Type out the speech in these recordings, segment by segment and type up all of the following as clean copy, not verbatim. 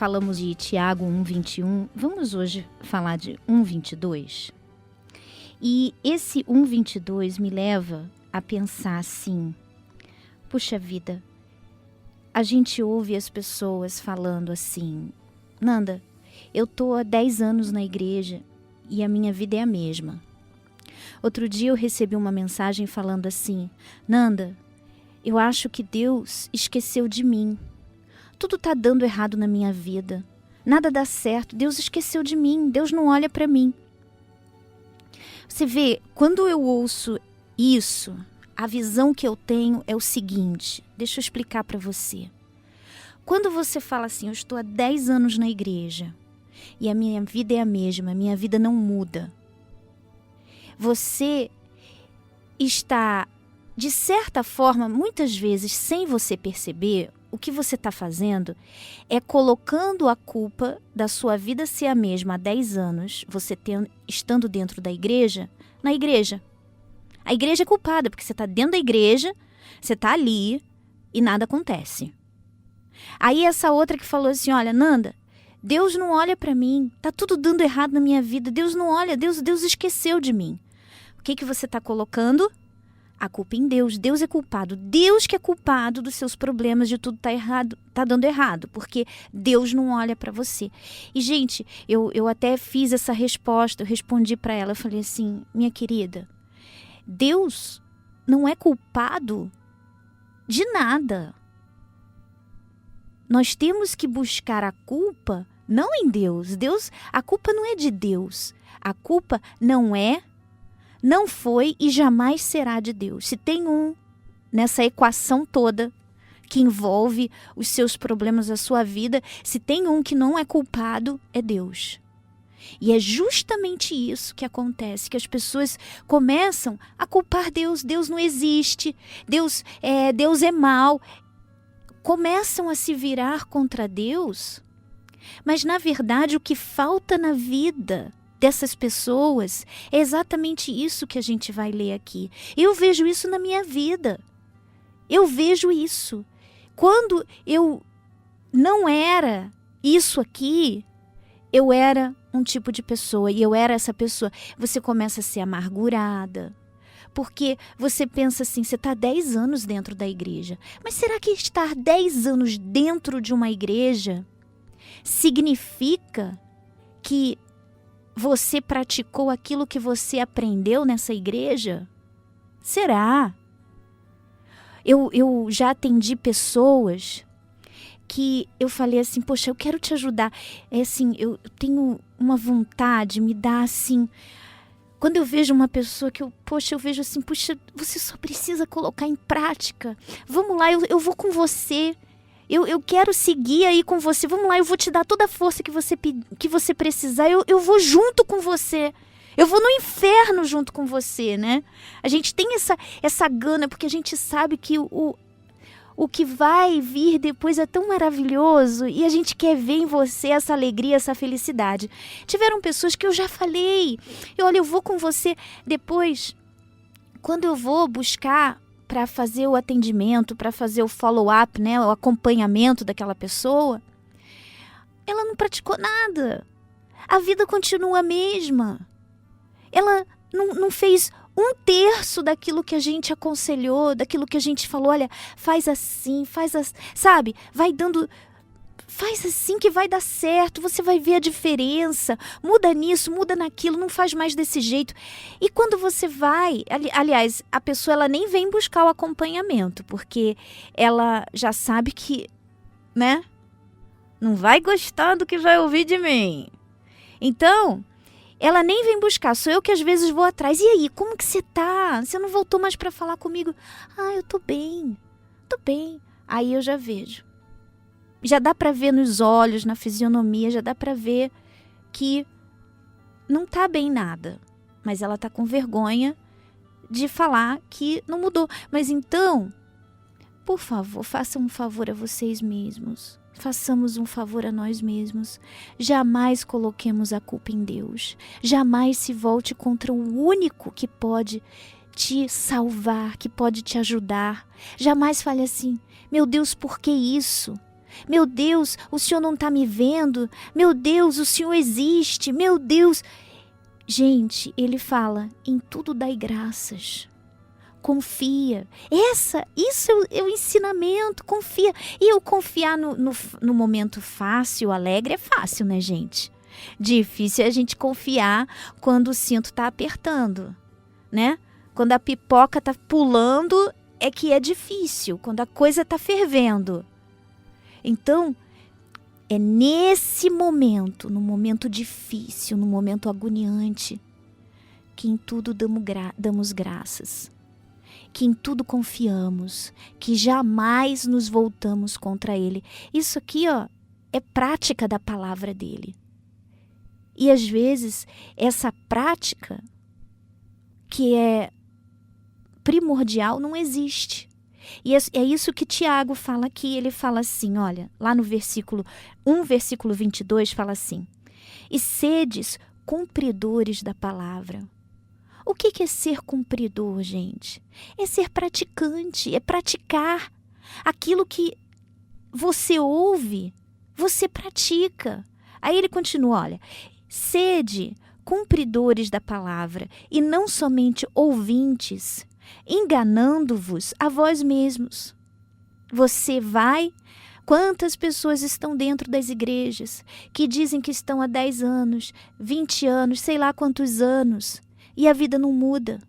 falamos de Tiago 1:21, vamos hoje falar de 1:22. E esse 1:22 me leva a pensar assim, puxa vida, a gente ouve as pessoas falando assim, Nanda, eu tô há 10 anos na igreja e a minha vida é a mesma. Outro dia eu recebi uma mensagem falando assim, Nanda, eu acho que Deus esqueceu de mim. Tudo tá dando errado na minha vida. Nada dá certo. Deus esqueceu de mim. Deus não olha para mim. Você vê, quando eu ouço isso, a visão que eu tenho é o seguinte. Deixa eu explicar para você. Quando você fala assim, eu estou há 10 anos na igreja e a minha vida é a mesma, a minha vida não muda. Você está, de certa forma, muitas vezes, sem você perceber, o que você está fazendo é colocando a culpa da sua vida ser a mesma há 10 anos, você estando dentro da igreja, na igreja. A igreja é culpada, porque você está dentro da igreja, você está ali e nada acontece. Aí essa outra que falou assim, olha, Nanda, Deus não olha para mim, tá tudo dando errado na minha vida, Deus não olha, Deus esqueceu de mim. O que você está colocando? A culpa em Deus. Deus é culpado. Deus que é culpado dos seus problemas, de tudo tá errado, tá dando errado, porque Deus não olha para você. E, gente, eu até fiz essa resposta, eu respondi para ela, eu falei assim, minha querida, Deus não é culpado de nada. Nós temos que buscar a culpa não em Deus. A culpa não é de Deus. A culpa não foi e jamais será de Deus. Se tem nessa equação toda que envolve os seus problemas, a sua vida, se tem que não é culpado, é Deus. E é justamente isso que acontece, que as pessoas começam a culpar Deus. Deus não existe, Deus é mau. Começam a se virar contra Deus, mas na verdade o que falta na vida dessas pessoas é exatamente isso que a gente vai ler aqui. Eu vejo isso na minha vida. Eu vejo isso. Quando eu não era isso aqui, eu era um tipo de pessoa e eu era essa pessoa. Você começa a ser amargurada. Porque você pensa assim, você está 10 anos dentro da igreja. Mas será que estar 10 anos dentro de uma igreja significa que você praticou aquilo que você aprendeu nessa igreja? Será? Eu já atendi pessoas que eu falei assim, poxa, eu quero te ajudar. É assim, eu tenho uma vontade, me dá assim... Quando eu vejo uma pessoa que eu vejo assim, puxa, você só precisa colocar em prática. Vamos lá, eu vou com você. Eu quero seguir aí com você. Vamos lá, eu vou te dar toda a força que você precisar. Eu vou junto com você. Eu vou no inferno junto com você, né? A gente tem essa gana, porque a gente sabe que o que vai vir depois é tão maravilhoso e a gente quer ver em você essa alegria, essa felicidade. Tiveram pessoas que eu já falei, olha, eu vou com você depois, quando eu vou buscar para fazer o atendimento, para fazer o follow-up, né, o acompanhamento daquela pessoa, ela não praticou nada. A vida continua a mesma. Ela não fez 1/3 daquilo que a gente aconselhou, daquilo que a gente falou, olha, faz assim, sabe? Vai dando, faz assim que vai dar certo, você vai ver a diferença, muda nisso, muda naquilo, não faz mais desse jeito. E quando você vai, aliás, a pessoa ela nem vem buscar o acompanhamento, porque ela já sabe que, né? Não vai gostar do que vai ouvir de mim. Então... ela nem vem buscar, sou eu que às vezes vou atrás. E aí, como que você tá? Você não voltou mais para falar comigo? Ah, eu tô bem. Aí eu já vejo. Já dá para ver nos olhos, na fisionomia, já dá para ver que não tá bem nada. Mas ela tá com vergonha de falar que não mudou. Mas então, por favor, façam um favor a vocês mesmos. Façamos um favor a nós mesmos. Jamais coloquemos a culpa em Deus. Jamais se volte contra o único que pode te salvar, que pode te ajudar. Jamais fale assim, meu Deus, por que isso? Meu Deus, o Senhor não está me vendo. Meu Deus, o Senhor existe. Meu Deus. Gente, ele fala, em tudo dai graças. Confia. Isso é o ensinamento, confia. E eu confiar no momento fácil, alegre, é fácil, né, gente? Difícil é a gente confiar quando o cinto tá apertando, né? Quando a pipoca tá pulando, é que é difícil. Quando a coisa tá fervendo. Então, é nesse momento, no momento difícil, no momento agoniante, que em tudo damos graças. Que em tudo confiamos, que jamais nos voltamos contra Ele. Isso aqui, ó, é prática da palavra dele. E às vezes, essa prática, que é primordial, não existe. E é isso que Tiago fala aqui. Ele fala assim, olha, lá no versículo 1, versículo 22, fala assim: e sedes cumpridores da palavra. O que é ser cumpridor, gente? É ser praticante, é praticar. Aquilo que você ouve, você pratica. Aí ele continua, olha, sede cumpridores da palavra e não somente ouvintes, enganando-vos a vós mesmos. Você vai... Quantas pessoas estão dentro das igrejas que dizem que estão há 10 anos, 20 anos, sei lá quantos anos, e a vida não muda.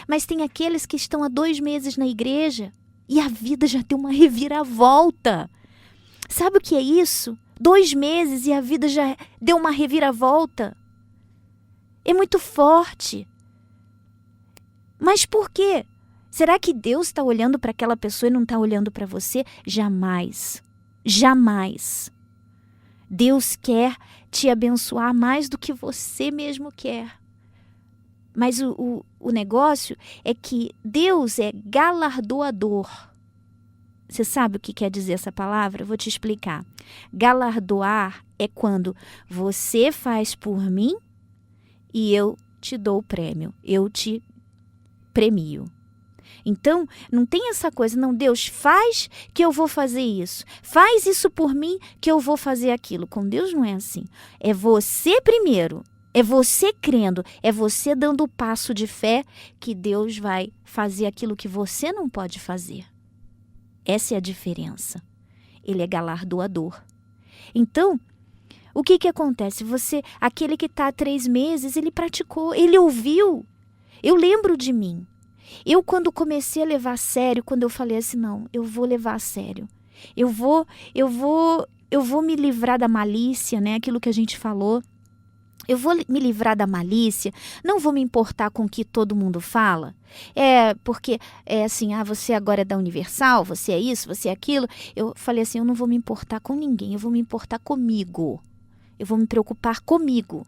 Mas tem aqueles que estão há 2 meses na igreja e a vida já deu uma reviravolta. Sabe o que é isso? 2 meses e a vida já deu uma reviravolta. É muito forte. Mas por quê? Será que Deus está olhando para aquela pessoa e não está olhando para você? Jamais. Jamais. Deus quer te abençoar mais do que você mesmo quer. Mas o negócio é que Deus é galardoador. Você sabe o que quer dizer essa palavra? Eu vou te explicar. Galardoar é quando você faz por mim e eu te dou o prêmio. Eu te premio. Então, não tem essa coisa, não, Deus faz que eu vou fazer isso. Faz isso por mim que eu vou fazer aquilo. Com Deus não é assim. É você primeiro. É você crendo, é você dando o passo de fé que Deus vai fazer aquilo que você não pode fazer. Essa é a diferença. Ele é galardoador. Então, o que acontece? Aquele que está há 3 meses, ele praticou, ele ouviu. Eu lembro de mim. Eu, quando comecei a levar a sério, quando eu falei assim, não, eu vou levar a sério. Eu vou me livrar da malícia, né? Aquilo que a gente falou. Eu vou me livrar da malícia, não vou me importar com o que todo mundo fala. Porque é assim, você agora é da Universal, você é isso, você é aquilo. Eu falei assim, eu não vou me importar com ninguém, eu vou me importar comigo. Eu vou me preocupar comigo.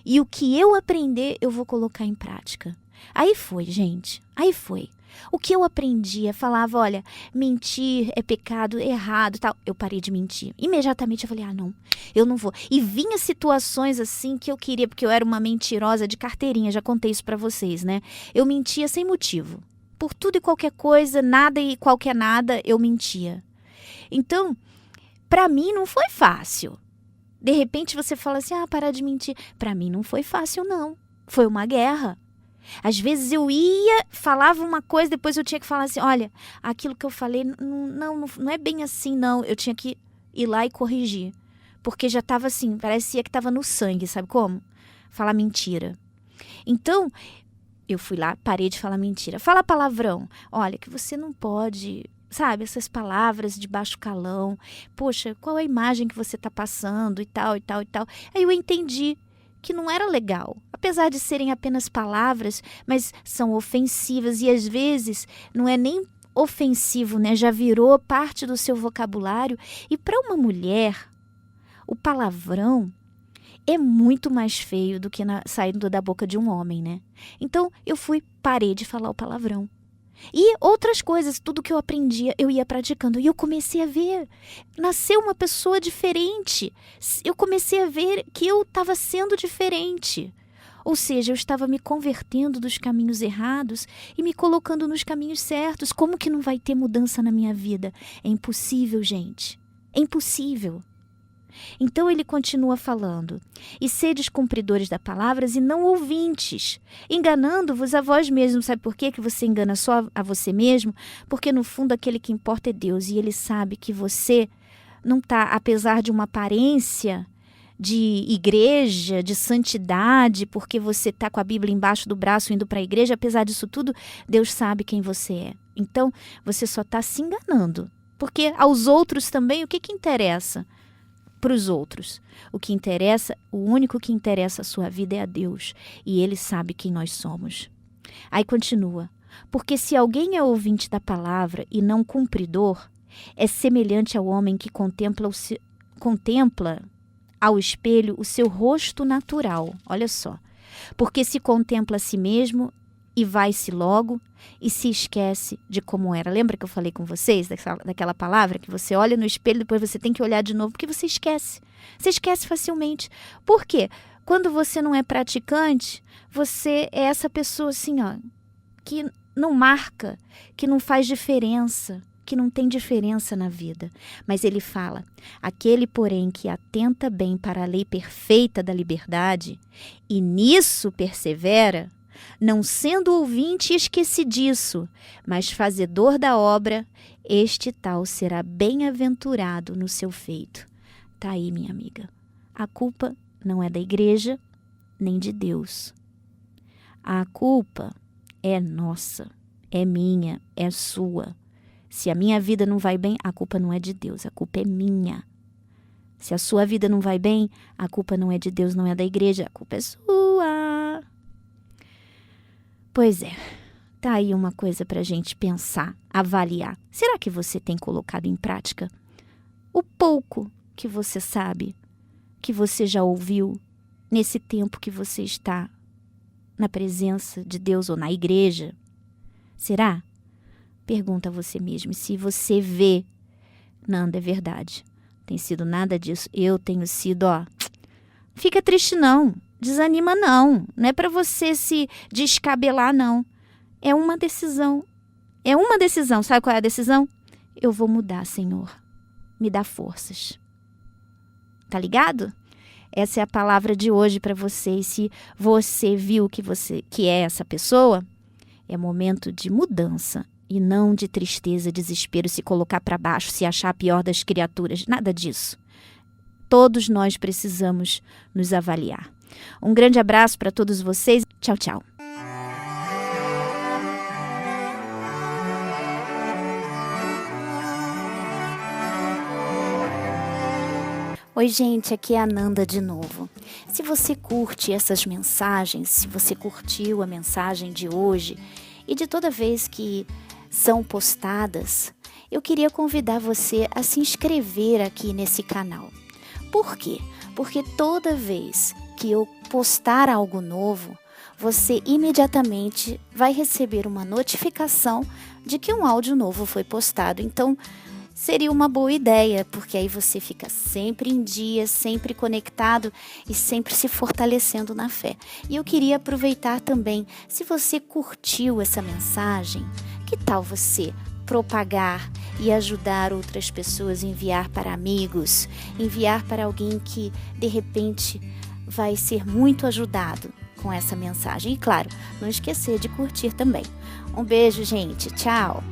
E o que eu aprender, eu vou colocar em prática. Aí foi, gente, aí foi. O que eu aprendi, falava, olha, mentir é pecado, é errado, tal. Eu parei de mentir. Imediatamente eu falei, não, eu não vou. E vinha situações assim que eu queria, porque eu era uma mentirosa de carteirinha, já contei isso pra vocês, né? Eu mentia sem motivo. Por tudo e qualquer coisa, nada e qualquer nada, eu mentia. Então, pra mim não foi fácil. De repente você fala assim, parar de mentir. Pra mim não foi fácil, não. Foi uma guerra. Às vezes eu falava uma coisa, depois eu tinha que falar assim, olha, aquilo que eu falei não é bem assim, não. Eu tinha que ir lá e corrigir. Porque já estava assim, parecia que estava no sangue, sabe como? Falar mentira. Então, eu fui lá, parei de falar mentira. Fala palavrão. Olha, que você não pode, sabe, essas palavras de baixo calão. Poxa, qual é a imagem que você está passando e tal, e tal, e tal. Aí eu entendi que não era legal. Apesar de serem apenas palavras, mas são ofensivas e às vezes não é nem ofensivo, né? Já virou parte do seu vocabulário. E para uma mulher, o palavrão é muito mais feio do que saindo da boca de um homem, né? Então eu parei de falar o palavrão. E outras coisas, tudo que eu aprendia, eu ia praticando. E eu comecei a ver, nasceu uma pessoa diferente. Eu comecei a ver que eu estava sendo diferente. Ou seja, eu estava me convertendo dos caminhos errados e me colocando nos caminhos certos. Como que não vai ter mudança na minha vida? É impossível, gente. É impossível. Então ele continua falando: e sedes cumpridores da palavra e não ouvintes, enganando-vos a vós mesmos. Sabe por quê que você engana só a você mesmo? Porque no fundo aquele que importa é Deus, e ele sabe que você não está, apesar de uma aparência de igreja, de santidade, porque você está com a Bíblia embaixo do braço indo para a igreja, apesar disso tudo, Deus sabe quem você é. Então você só está se enganando, porque aos outros também o que interessa? Para os outros. O que interessa, o único que interessa a sua vida é a Deus. E Ele sabe quem nós somos. Aí continua. Porque se alguém é ouvinte da palavra e não cumpridor, é semelhante ao homem que contempla ao espelho o seu rosto natural. Olha só. Porque se contempla a si mesmo e vai-se logo e se esquece de como era. Lembra que eu falei com vocês daquela palavra que você olha no espelho e depois você tem que olhar de novo, porque você esquece. Você esquece facilmente. Por quê? Quando você não é praticante, você é essa pessoa assim, ó, que não marca, que não faz diferença, que não tem diferença na vida. Mas ele fala: aquele, porém, que atenta bem para a lei perfeita da liberdade e nisso persevera, não sendo ouvinte esquecidiço, mas fazedor da obra, este tal será bem-aventurado no seu feito. Tá aí, minha amiga. A culpa não é da igreja, nem de Deus. A culpa é nossa, é minha, é sua. Se a minha vida não vai bem, a culpa não é de Deus, a culpa é minha. Se a sua vida não vai bem, a culpa não é de Deus, não é da igreja, a culpa é sua. Pois é, tá aí uma coisa para a gente pensar, avaliar. Será que você tem colocado em prática o pouco que você sabe, que você já ouviu nesse tempo que você está na presença de Deus ou na igreja? Será? Pergunta a você mesmo. E se você vê, Nanda, é verdade, tem sido nada disso. Eu tenho sido, ó, fica triste não. Desanima não é para você se descabelar não, é uma decisão, sabe qual é a decisão? Eu vou mudar, Senhor, me dá forças, tá ligado? Essa é a palavra de hoje para você. E se você viu que é essa pessoa, é momento de mudança e não de tristeza, desespero, se colocar para baixo, se achar a pior das criaturas, nada disso. Todos nós precisamos nos avaliar. Um grande abraço para todos vocês. Tchau, tchau. Oi, gente, aqui é a Nanda de novo. Se você curte essas mensagens, se você curtiu a mensagem de hoje e de toda vez que são postadas, eu queria convidar você a se inscrever aqui nesse canal. Por quê? Porque toda vez que eu postar algo novo, você imediatamente vai receber uma notificação de que um áudio novo foi postado. Então, seria uma boa ideia, porque aí você fica sempre em dia, sempre conectado e sempre se fortalecendo na fé. E eu queria aproveitar também, se você curtiu essa mensagem, que tal você propagar e ajudar outras pessoas, enviar para amigos, enviar para alguém que de repente vai ser muito ajudado com essa mensagem. E claro, não esquecer de curtir também. Um beijo, gente. Tchau!